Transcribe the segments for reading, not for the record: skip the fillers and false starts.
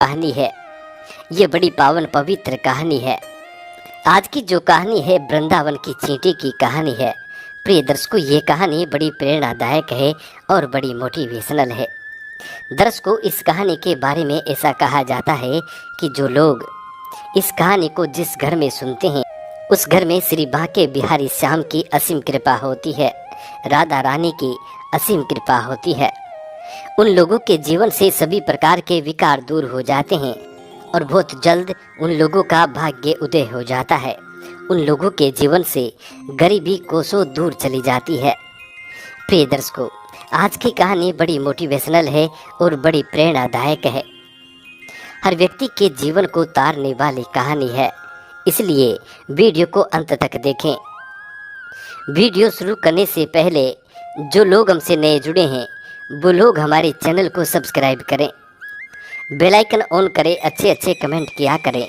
कहानी है। ये बड़ी पावन पवित्र कहानी है। आज की जो कहानी है वृंदावन की चींटी की कहानी है। प्रिय दर्शकों, ये कहानी बड़ी प्रेरणादायक है और बड़ी मोटिवेशनल है। दर्शकों, इस कहानी के बारे में ऐसा कहा जाता है कि जो लोग इस कहानी को जिस घर में सुनते हैं उस घर में श्री बांके बिहारी श्याम की असीम कृपा होती है, राधा रानी की असीम कृपा होती है। उन लोगों के जीवन से सभी प्रकार के विकार दूर हो जाते हैं और बहुत जल्द उन लोगों का भाग्य उदय हो जाता है। उन लोगों के जीवन से गरीबी कोसों दूर चली जाती है। प्रिय दर्शकों, आज की कहानी बड़ी मोटिवेशनल है और बड़ी प्रेरणादायक है। हर व्यक्ति के जीवन को तारने वाली कहानी है, इसलिए वीडियो को अंत तक देखें। वीडियो शुरू करने से पहले जो लोग हमसे नए जुड़े हैं वो लोग हमारे चैनल को सब्सक्राइब करें, बेल आइकन ऑन करें, अच्छे कमेंट किया करें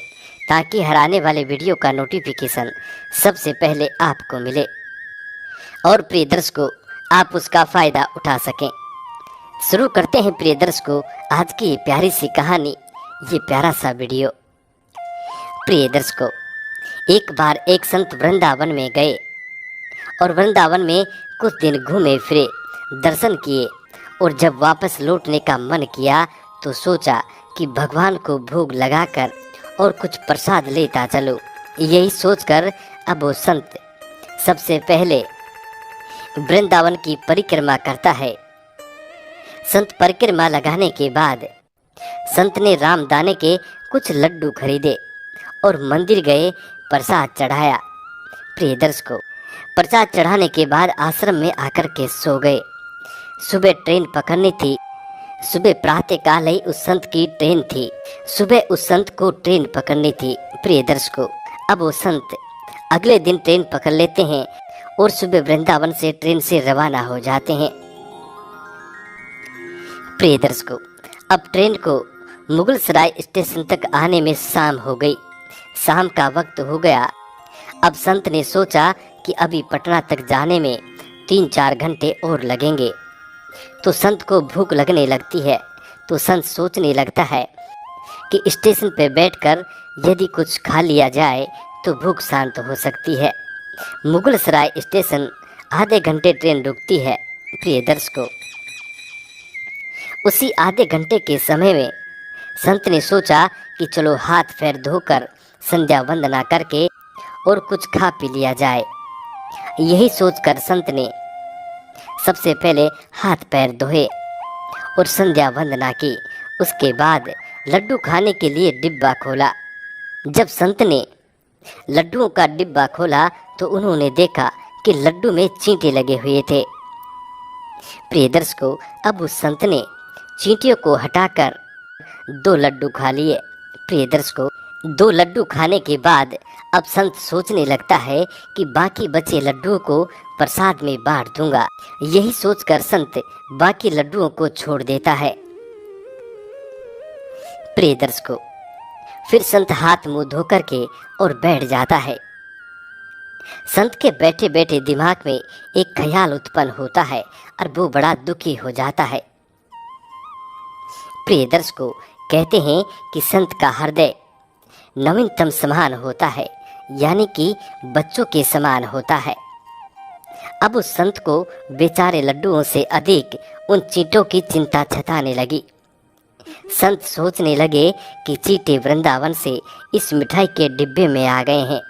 ताकि हर आने वाले वीडियो का नोटिफिकेशन सबसे पहले आपको मिले और प्रिय दर्शकों आप उसका फ़ायदा उठा सकें। शुरू करते हैं प्रिय दर्शकों आज की प्यारी सी कहानी, ये प्यारा सा वीडियो। प्रिय दर्शकों, एक बार एक संत वृंदावन में गए और वृंदावन में कुछ दिन घूमे फिरे, दर्शन किए और जब वापस लौटने का मन किया तो सोचा कि भगवान को भोग लगाकर और कुछ प्रसाद लेता चलो। यही सोचकर अब वो संत सबसे पहले वृंदावन की परिक्रमा करता है। संत परिक्रमा लगाने के बाद संत ने रामदाने के कुछ लड्डू खरीदे और मंदिर गए, प्रसाद चढ़ाया। प्रिय दर्शकों, प्रसाद चढ़ाने के बाद आश्रम में आकर के सो गए। सुबह ट्रेन पकड़नी थी। सुबह प्रातःकाल ही उस संत की ट्रेन थी। सुबह उस संत को ट्रेन पकड़नी थी। प्रिय दर्शकों, अब वो संत अगले दिन ट्रेन पकड़ लेते हैं और सुबह वृंदावन से ट्रेन से रवाना हो जाते हैं। प्रिय दर्शकों, अब ट्रेन को मुगलसराय स्टेशन तक आने में शाम हो गई। शाम का वक्त हो गया। अब संत ने सोचा कि अभी पटना तक जाने में 3-4 घंटे और लगेंगे। तो संत को भूख लगने लगती है। तो संत सोचने लगता है कि स्टेशन पर बैठकर यदि कुछ खा लिया जाए तो भूख शांत हो सकती है। मुगलसराय स्टेशन आधे घंटे ट्रेन रुकती है। प्रिय दर्शकों, उसी आधे घंटे के समय में संत ने सोचा कि चलो हाथ पैर धोकर संध्या वंदना करके और कुछ खा पी लिया जाए। यही सोचकर संत ने सबसे पहले हाथ पैर धोए और संध्या वंदना की। उसके बाद लड्डू खाने के लिए डिब्बा खोला। जब संत ने लड्डुओं का डिब्बा खोला तो उन्होंने देखा कि लड्डू में चींटे लगे हुए थे। प्रिय दर्शकों, अब उस संत ने चींटियों को हटाकर 2 लड्डू खा लिए। प्रिय दर्शकों, 2 लड्डू खाने के बाद अब संत सोचने लगता है कि बाकी बचे लड्डुओं को प्रसाद में बांट दूंगा। यही सोचकर संत बाकी लड्डुओं को छोड़ देता है। प्रिय दर्शकों, फिर संत हाथ मुंह धोकर के और बैठ जाता है। संत के बैठे बैठे दिमाग में एक ख्याल उत्पन्न होता है और वो बड़ा दुखी हो जाता है। प्रिय दर्शकों, कहते हैं कि संत का हृदय नवीनतम समान होता है, यानी कि बच्चों के समान होता है। अब उस संत को बेचारे लड्डुओं से अधिक उन चींटों की चिंता सताने लगी। संत सोचने लगे कि चींटे वृंदावन से इस मिठाई के डिब्बे में आ गए हैं।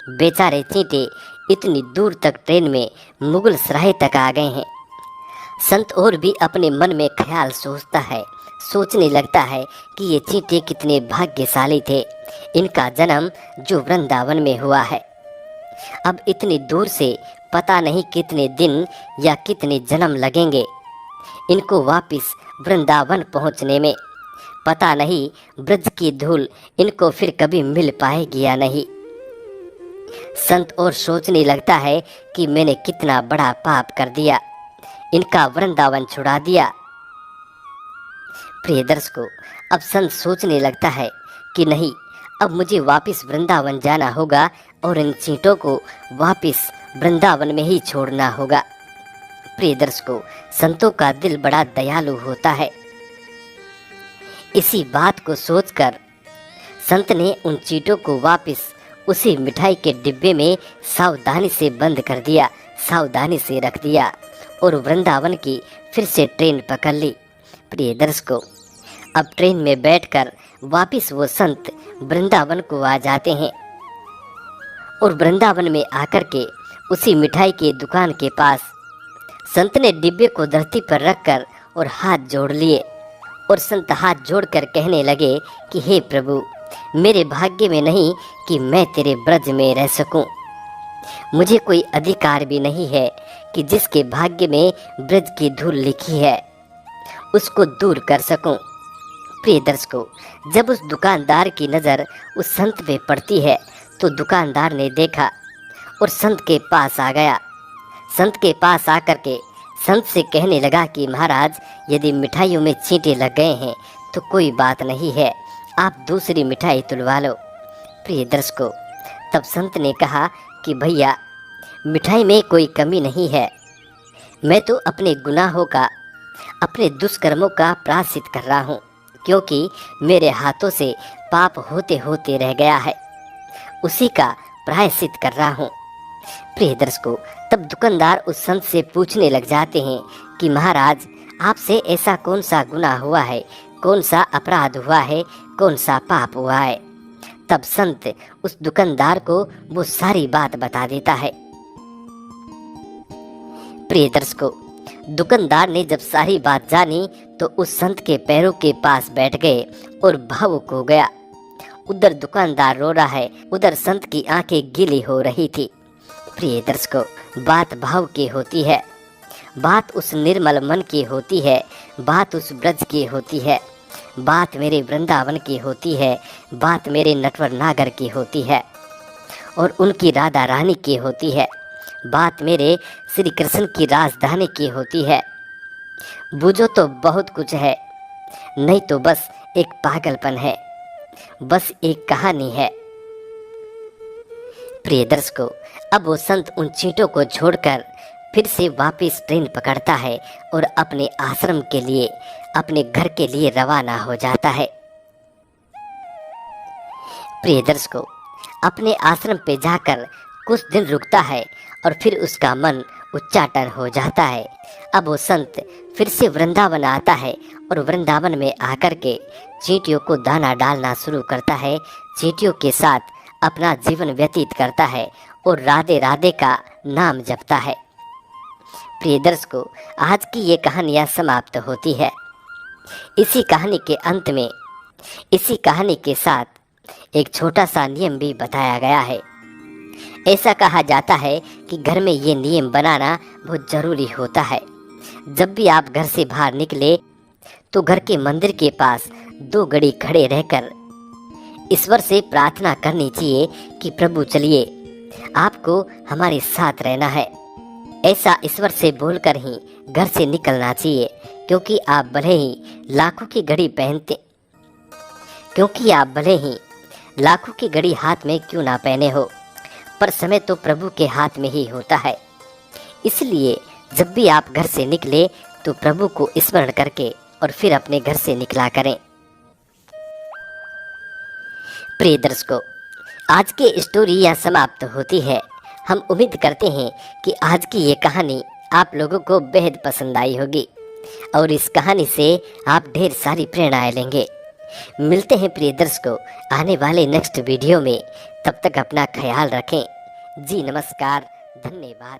बेचारे चींटे इतनी दूर तक ट्रेन में मुगलसराय तक आ गए हैं। संत और भी अपने मन में ख्याल सोचता है, सोचने लगता है कि ये चींटे कितने भाग्यशाली थे, इनका जन्म जो वृंदावन में हुआ है। अब इतनी दूर से पता नहीं कितने दिन या कितने जन्म लगेंगे इनको वापस वृंदावन पहुंचने में। पता नहीं ब्रज की धूल इनको फिर कभी मिल पाएगी या नहीं। संत और सोचने लगता है कि मैंने कितना बड़ा पाप कर दिया, इनका वृंदावन छुड़ा दिया। प्रिय दर्शकों, अब संत सोचने लगता है कि नहीं, अब मुझे वापस वृंदावन जाना होगा और इन चींटों को वापस वृंदावन में ही छोड़ना होगा। प्रिय दर्शकों, संतों का दिल बड़ा दयालु होता है। इसी बात को सोचकर संत ने उन चींटों को वापस उसी मिठाई के डिब्बे में सावधानी से बंद कर दिया, सावधानी से रख दिया और वृंदावन की फिर से ट्रेन पकड़ ली। प्रिय दर्शकों, अब ट्रेन में बैठकर वापस वो संत वृंदावन को आ जाते हैं और वृंदावन में आकर के उसी मिठाई की दुकान के पास संत ने डिब्बे को धरती पर रखकर और हाथ जोड़ लिए और संत हाथ जोड़कर कहने लगे कि हे प्रभु, मेरे भाग्य में नहीं कि मैं तेरे ब्रज में रह सकूं। मुझे कोई अधिकार भी नहीं है कि जिसके भाग्य में ब्रज की धूल लिखी है उसको दूर कर सकूं। प्रिय दर्शकों, जब उस दुकानदार की नज़र उस संत पे पड़ती है तो दुकानदार ने देखा और संत के पास आ गया। संत के पास आकर के संत से कहने लगा कि महाराज, यदि मिठाइयों में चींटे लग गए हैं तो कोई बात नहीं है, आप दूसरी मिठाई तुलवा लो। प्रिय दर्शकों, तब संत ने कहा कि भैया, मिठाई में कोई कमी नहीं है, मैं तो अपने गुनाहों का, अपने दुष्कर्मों का प्रायश्चित कर रहा हूँ, क्योंकि मेरे हाथों से पाप होते होते रह गया है, उसी का प्रायश्चित कर रहा हूँ। प्रिय दर्शकों, तब दुकानदार उस संत से पूछने लग जाते हैं कि महाराज, आपसे ऐसा कौन सा गुनाह हुआ है, कौन सा अपराध हुआ है, कौन सा पाप हुआ है। तब संत उस दुकानदार को वो सारी बात बता देता है। प्रिय दर्शकों, दुकानदार ने जब सारी बात जानी तो उस संत के पैरों के पास बैठ गए और भावुक हो गया। उधर दुकानदार रो रहा है, उधर संत की आंखें गीली हो रही थी। प्रिय दर्शकों, बात भाव की होती है, बात उस निर्मल मन की होती है, बात उस ब्रज की होती है, बात मेरे वृंदावन की होती है, बात मेरे नटवर नागर की होती है और उनकी राधा रानी की होती है, बात मेरे श्री कृष्ण की राजधानी की होती है। बूझो तो बहुत कुछ है, नहीं तो बस एक पागलपन है, बस एक कहानी है। प्रिय दर्शकों, अब वो संत उन चींटों को छोड़कर फिर से वापस ट्रेन पकड़ता है और अपने आश्रम के लिए, अपने घर के लिए रवाना हो जाता है। प्रिय दर्शकों, अपने आश्रम पे जाकर कुछ दिन रुकता है और फिर उसका मन उच्चाटन हो जाता है। अब वो संत फिर से वृंदावन आता है और वृंदावन में आकर के चींटियों को दाना डालना शुरू करता है, चींटियों के साथ अपना जीवन व्यतीत करता है और राधे राधे का नाम जपता है। प्रिय दर्शकों, आज की ये कहानियाँ समाप्त होती है। इसी कहानी के अंत में, इसी कहानी के साथ एक छोटा सा नियम भी बताया गया है। ऐसा कहा जाता है कि घर में ये नियम बनाना बहुत ज़रूरी होता है। जब भी आप घर से बाहर निकले तो घर के मंदिर के पास 2 घड़ी खड़े रहकर ईश्वर से प्रार्थना करनी चाहिए कि प्रभु चलिए, आपको हमारे साथ रहना है। ऐसा ईश्वर से बोलकर ही घर से निकलना चाहिए, क्योंकि आप भले ही लाखों की घड़ी पहनते, क्योंकि आप भले ही लाखों की घड़ी हाथ में क्यों ना पहने हो, पर समय तो प्रभु के हाथ में ही होता है। इसलिए जब भी आप घर से निकले तो प्रभु को स्मरण करके और फिर अपने घर से निकला करें। प्रिय दर्शकों, आज की स्टोरी यहाँ समाप्त होती है। हम उम्मीद करते हैं कि आज की ये कहानी आप लोगों को बेहद पसंद आई होगी और इस कहानी से आप ढेर सारी प्रेरणाएं लेंगे। मिलते हैं प्रिय दर्शकों आने वाले नेक्स्ट वीडियो में। तब तक अपना ख्याल रखें। जी नमस्कार, धन्यवाद।